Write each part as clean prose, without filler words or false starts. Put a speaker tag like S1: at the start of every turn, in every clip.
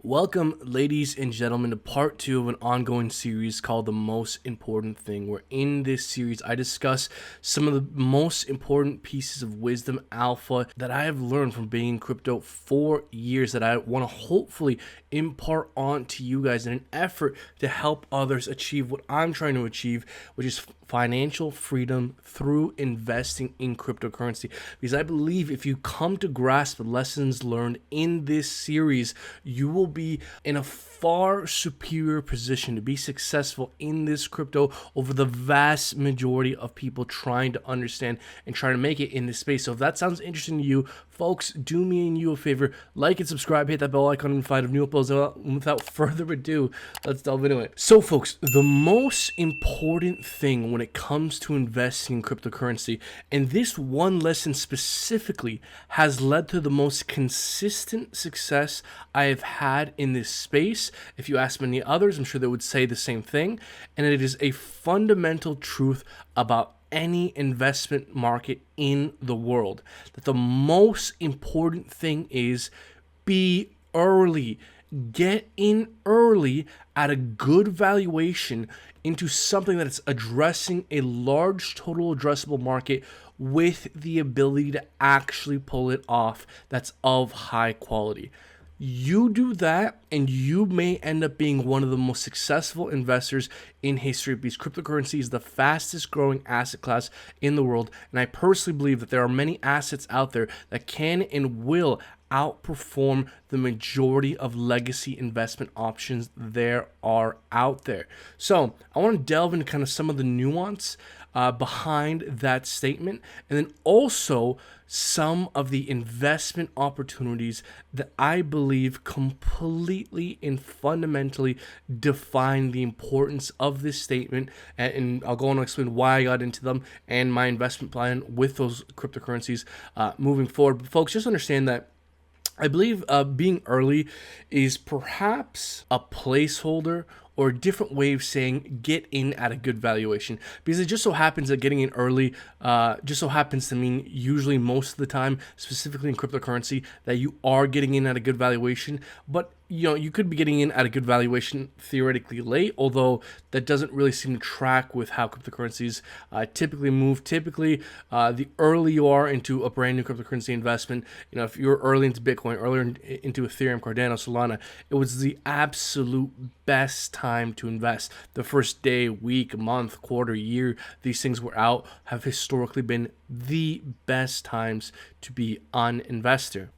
S1: Welcome, ladies and gentlemen, to part 2 of an ongoing series called The Most Important Thing, where in this series I discuss some of the most important pieces of wisdom alpha that I have learned from being in crypto for years that I want to hopefully impart on to you guys in an effort to help others achieve what I'm trying to achieve, which is financial freedom through investing in cryptocurrency. Because I believe if you come to grasp the lessons learned in this series, you will be in a far superior position to be successful in this crypto over the vast majority of people trying to understand and trying to make it in this space. So if that sounds interesting to you, folks, do me and you a favor, like and subscribe, hit that bell icon and find new uploads. Without further ado, let's delve into it. So folks, the most important thing when it comes to investing in cryptocurrency, and this one lesson specifically has led to the most consistent success I have had in this space. If you ask many others, I'm sure they would say the same thing, and it is a fundamental truth about any investment market in the world, that the most important thing is be early. Get in early at a good valuation into something that is addressing a large total addressable market with the ability to actually pull it off that's of high quality. You do that and you may end up being one of the most successful investors in history, because cryptocurrency is the fastest growing asset class in the world. And I personally believe that there are many assets out there that can and will outperform the majority of legacy investment options there are out there. So I want to delve into kind of some of the nuance behind that statement, and then also some of the investment opportunities that I believe completely and fundamentally define the importance of this statement. And I'll go on to explain why I got into them and my investment plan with those cryptocurrencies moving forward. But folks, just understand that I believe being early is perhaps a placeholder or a different way of saying get in at a good valuation, because it just so happens that getting in early just so happens to mean usually most of the time, specifically in cryptocurrency, that you are getting in at a good valuation. But you could be getting in at a good valuation theoretically late, although that doesn't really seem to track with how cryptocurrencies typically move. Typically, the early you are into a brand new cryptocurrency investment, if you're early into Bitcoin, earlier into Ethereum, Cardano, Solana, it was the absolute best time to invest. The first day, week, month, quarter, year, these things were out have historically been the best times to be an investor.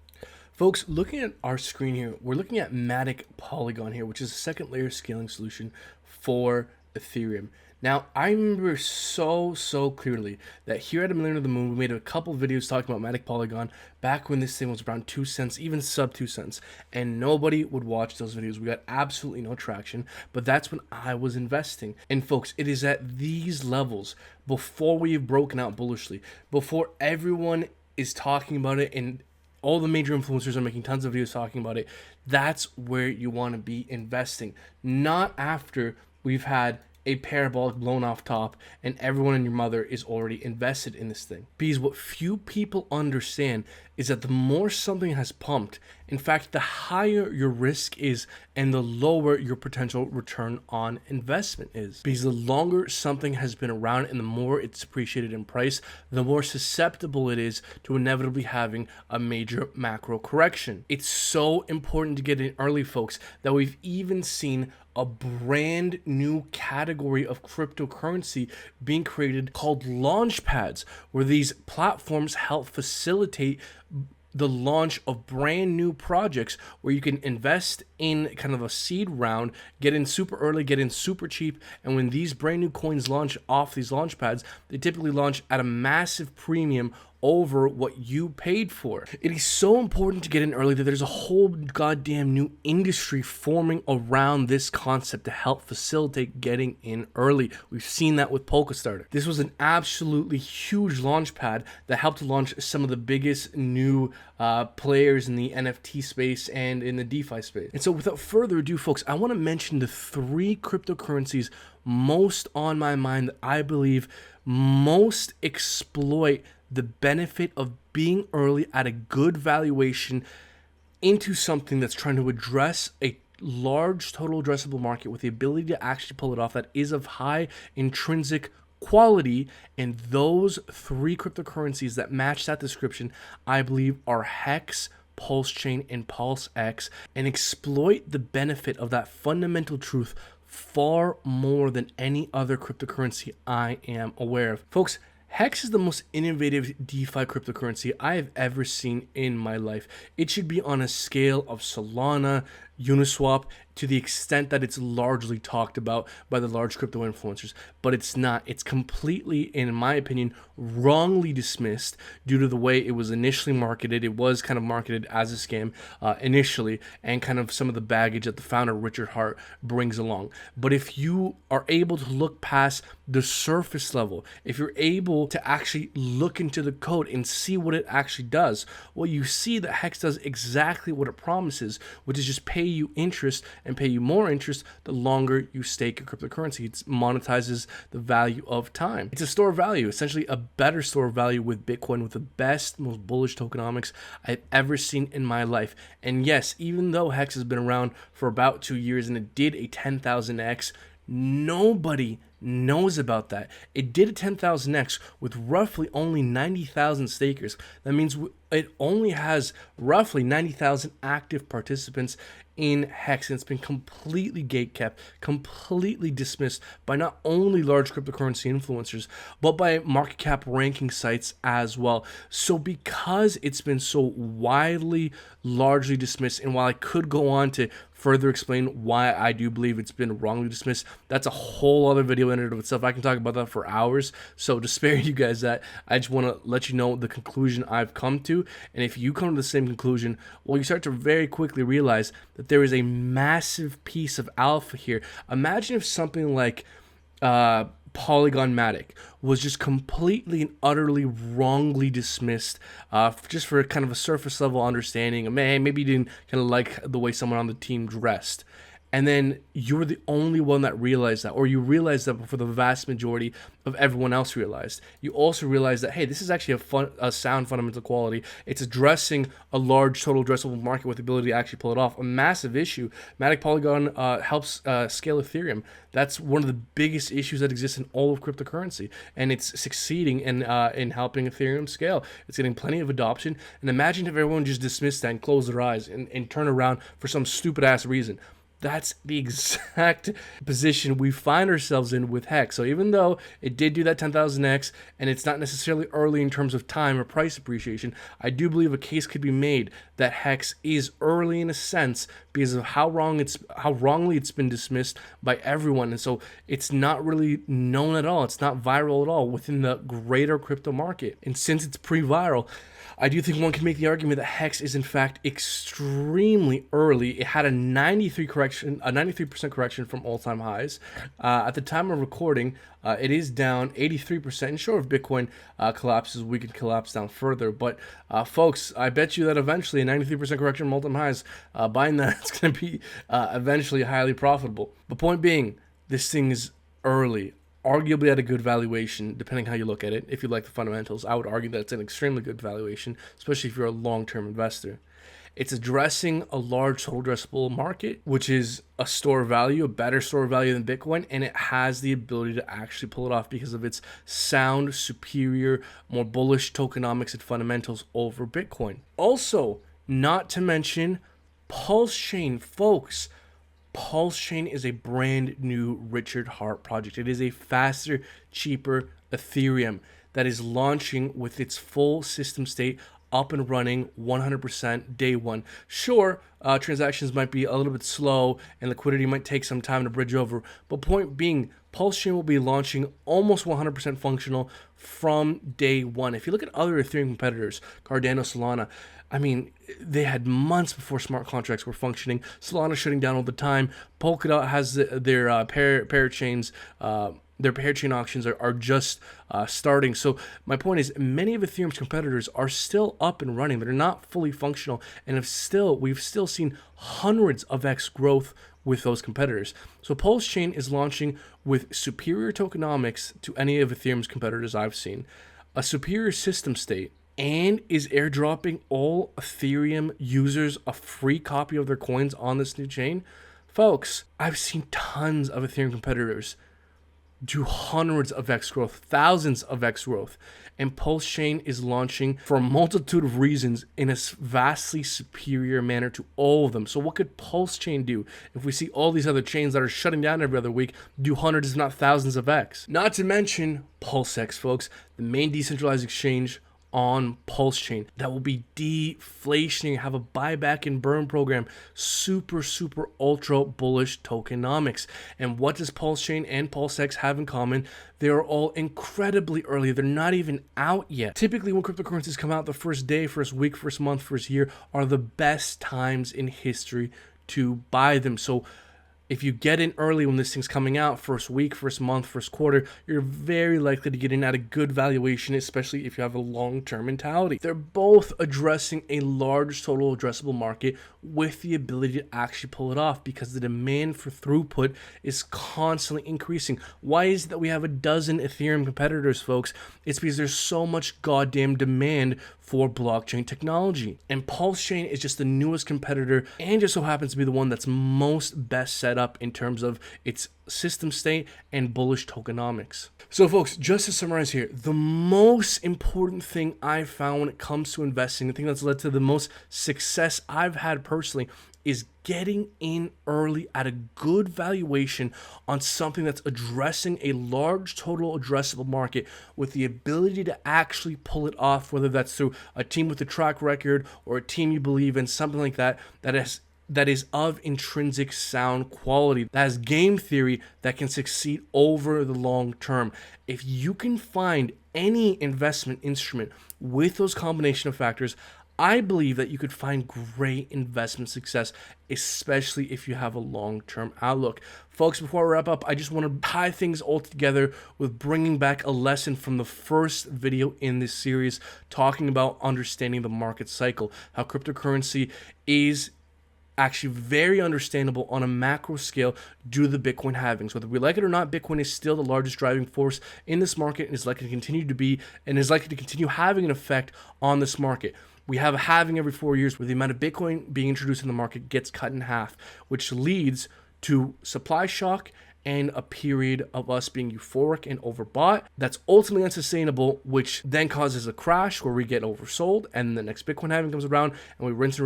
S1: Folks, looking at our screen here, we're looking at Matic Polygon here, which is a second layer scaling solution for Ethereum. Now, I remember so clearly that here at aMillionortheMoon, we made a couple videos talking about Matic Polygon back when this thing was around 2 cents, even sub 2 cents, and nobody would watch those videos. We got absolutely no traction, but that's when I was investing. And folks, it is at these levels, before we've broken out bullishly, before everyone is talking about it and all the major influencers are making tons of videos talking about it, that's where you want to be investing. Not after we've had a parabolic blown off top and everyone and your mother is already invested in this thing. Because what few people understand is that the more something has pumped, in fact, the higher your risk is and the lower your potential return on investment is. Because the longer something has been around and the more it's appreciated in price, the more susceptible it is to inevitably having a major macro correction. It's so important to get in early, folks, that we've even seen a brand new category of cryptocurrency being created called launch pads, where these platforms help facilitate the launch of brand new projects where you can invest in kind of a seed round, get in super early, get in super cheap, and when these brand new coins launch off these launch pads, they typically launch at a massive premium over what you paid for. It is so important to get in early that there's a whole goddamn new industry forming around this concept to help facilitate getting in early. We've seen that with Polkastarter. This was an absolutely huge launch pad that helped to launch some of the biggest new players in the NFT space and in the DeFi space. And so without further ado, folks, I want to mention the 3 cryptocurrencies most on my mind that I believe most exploit the benefit of being early at a good valuation into something that's trying to address a large total addressable market with the ability to actually pull it off that is of high intrinsic quality, and those three cryptocurrencies that match that description, I believe, are Hex, PulseChain, and PulseX, and exploit the benefit of that fundamental truth far more than any other cryptocurrency I am aware of. Folks, Hex is the most innovative DeFi cryptocurrency I have ever seen in my life. It should be on a scale of Solana, Uniswap, to the extent that it's largely talked about by the large crypto influencers, but it's not. It's completely, in my opinion, wrongly dismissed due to the way it was initially marketed. It was kind of marketed as a scam initially, and kind of some of the baggage that the founder, Richard Hart, brings along. But if you are able to look past the surface level, if you're able to actually look into the code and see what it actually does, well, you see that Hex does exactly what it promises, which is just pay you interest and pay you more interest the longer you stake a cryptocurrency. It monetizes the value of time. It's a store of value, essentially a better store of value with Bitcoin, with the best, most bullish tokenomics I've ever seen in my life. And yes, even though Hex has been around for about 2 years and it did a 10,000x, nobody knows about that. It did a 10,000x with roughly only 90,000 stakers. That means it only has roughly 90,000 active participants in Hex, and it's been completely gatekept, completely dismissed by not only large cryptocurrency influencers, but by market cap ranking sites as well. So because it's been so widely, largely dismissed, and while I could go on to further explain why I do believe it's been wrongly dismissed, that's a whole other video in and of itself. I can talk about that for hours. So to spare you guys that, I just want to let you know the conclusion I've come to. And if you come to the same conclusion, well, you start to very quickly realize that there is a massive piece of alpha here. Imagine if something like Polygon Matic was just completely and utterly wrongly dismissed just for kind of a surface level understanding of, man, maybe you didn't kind of like the way someone on the team dressed. And then you were the only one that realized that, or you realized that before the vast majority of everyone else realized. You also realized that, hey, this is actually a sound fundamental quality. It's addressing a large total addressable market with the ability to actually pull it off. A massive issue. Matic Polygon helps scale Ethereum. That's one of the biggest issues that exists in all of cryptocurrency, and it's succeeding in helping Ethereum scale. It's getting plenty of adoption. And imagine if everyone just dismissed that and closed their eyes and turn around for some stupid ass reason. That's the exact position we find ourselves in with Hex. So even though it did do that 10,000x, and it's not necessarily early in terms of time or price appreciation, I do believe a case could be made that Hex is early in a sense because of how wrongly it's been dismissed by everyone. And so it's not really known at all. It's not viral at all within the greater crypto market. And since it's pre-viral, I do think one can make the argument that Hex is in fact extremely early. It had a 93% correction from all-time highs. At the time of recording, it is down 83%. And sure, if Bitcoin collapses, we could collapse down further. But folks, I bet you that eventually a 93% correction from all-time highs, buying that, it's going to be eventually highly profitable. The point being, this thing is early. Arguably at a good valuation, depending how you look at it. If you like the fundamentals, I would argue that it's an extremely good valuation, especially if you're a long-term investor. It's addressing a large total addressable market, which is a store of value, a better store of value than Bitcoin, and it has the ability to actually pull it off because of its sound, superior, more bullish tokenomics and fundamentals over Bitcoin. Also, not to mention PulseChain, folks. PulseChain is a brand new Richard Hart project. It is a faster, cheaper Ethereum that is launching with its full system state up and running 100% day one. Sure, transactions might be a little bit slow and liquidity might take some time to bridge over, but point being, PulseChain will be launching almost 100% functional from day one. If you look at other Ethereum competitors, Cardano, Solana, I mean, they had months before smart contracts were functioning. Solana shutting down all the time. Polkadot has their pair chains. Their pair chain auctions are just starting. So my point is, many of Ethereum's competitors are still up and running. They're not fully functional, and we've still seen hundreds of X growth with those competitors. So PulseChain is launching with superior tokenomics to any of Ethereum's competitors I've seen, a superior system state, and is airdropping all Ethereum users a free copy of their coins on this new chain. Folks, I've seen tons of Ethereum competitors do hundreds of X growth, thousands of X growth, and Pulse Chain is launching for a multitude of reasons in a vastly superior manner to all of them. So what could Pulse Chain do if we see all these other chains that are shutting down every other week do hundreds if not thousands of X? Not to mention PulseX, folks, the main decentralized exchange on Pulse Chain that will be deflationary, have a buyback and burn program, super ultra bullish tokenomics. And what does Pulse Chain and PulseX have in common? They are all incredibly early. They're not even out yet. Typically when cryptocurrencies come out, the first day, first week, first month, first year are the best times in history to buy them. So if you get in early when this thing's coming out, first week, first month, first quarter, you're very likely to get in at a good valuation, especially if you have a long-term mentality. They're both addressing a large total addressable market with the ability to actually pull it off because the demand for throughput is constantly increasing. Why is it that we have a dozen Ethereum competitors, folks? It's because there's so much goddamn demand for blockchain technology. And Pulse Chain is just the newest competitor and just so happens to be the one that's most best set up in terms of its system state and bullish tokenomics. So folks, just to summarize here, the most important thing I've found when it comes to investing, the thing that's led to the most success I've had personally, is getting in early at a good valuation on something that's addressing a large total addressable market with the ability to actually pull it off, whether that's through a team with a track record or a team you believe in, something like that, that is of intrinsic sound quality, that has game theory that can succeed over the long term. If you can find any investment instrument with those combination of factors, I believe that you could find great investment success, especially if you have a long-term outlook. Folks, before I wrap up, I just want to tie things all together with bringing back a lesson from the first video in this series, talking about understanding the market cycle, how cryptocurrency is actually very understandable on a macro scale due to the Bitcoin halvings. Whether we like it or not, Bitcoin is still the largest driving force in this market and is likely to continue to be and is likely to continue having an effect on this market. We have a halving every 4 years where the amount of Bitcoin being introduced in the market gets cut in half, which leads to supply shock and a period of us being euphoric and overbought. That's ultimately unsustainable, which then causes a crash where we get oversold, and the next Bitcoin halving comes around, and we rinse and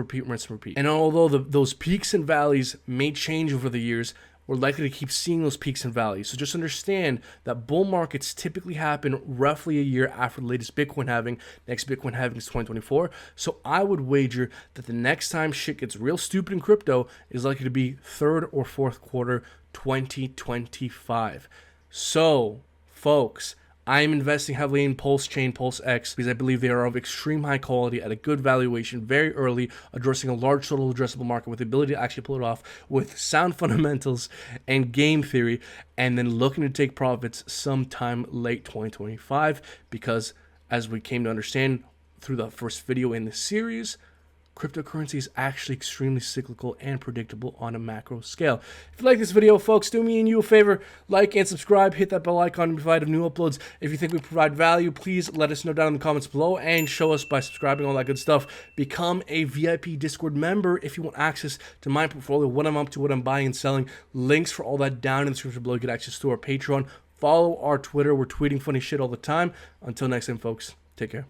S1: repeat. And although those peaks and valleys may change over the years, we're likely to keep seeing those peaks and valleys. So just understand that bull markets typically happen roughly a year after the latest Bitcoin halving. Next Bitcoin halving is 2024. So I would wager that the next time shit gets real stupid in crypto is likely to be third or fourth quarter 2025. So, folks, I am investing heavily in Pulse Chain, PulseX, because I believe they are of extreme high quality at a good valuation, very early, addressing a large total addressable market with the ability to actually pull it off with sound fundamentals and game theory, and then looking to take profits sometime late 2025, because as we came to understand through the first video in this series, cryptocurrency is actually extremely cyclical and predictable on a macro scale. If you like this video, folks, do me and you a favor, like and subscribe, hit that bell icon to be provided of new uploads. If you think we provide value, please let us know down in the comments below and show us by subscribing, all that good stuff. Become a VIP Discord member if you want access to my portfolio, what I'm up to, what I'm buying and selling. Links for all that down in the description below. Get access to our Patreon. Follow our Twitter. We're tweeting funny shit all the time. Until next time, folks, take care.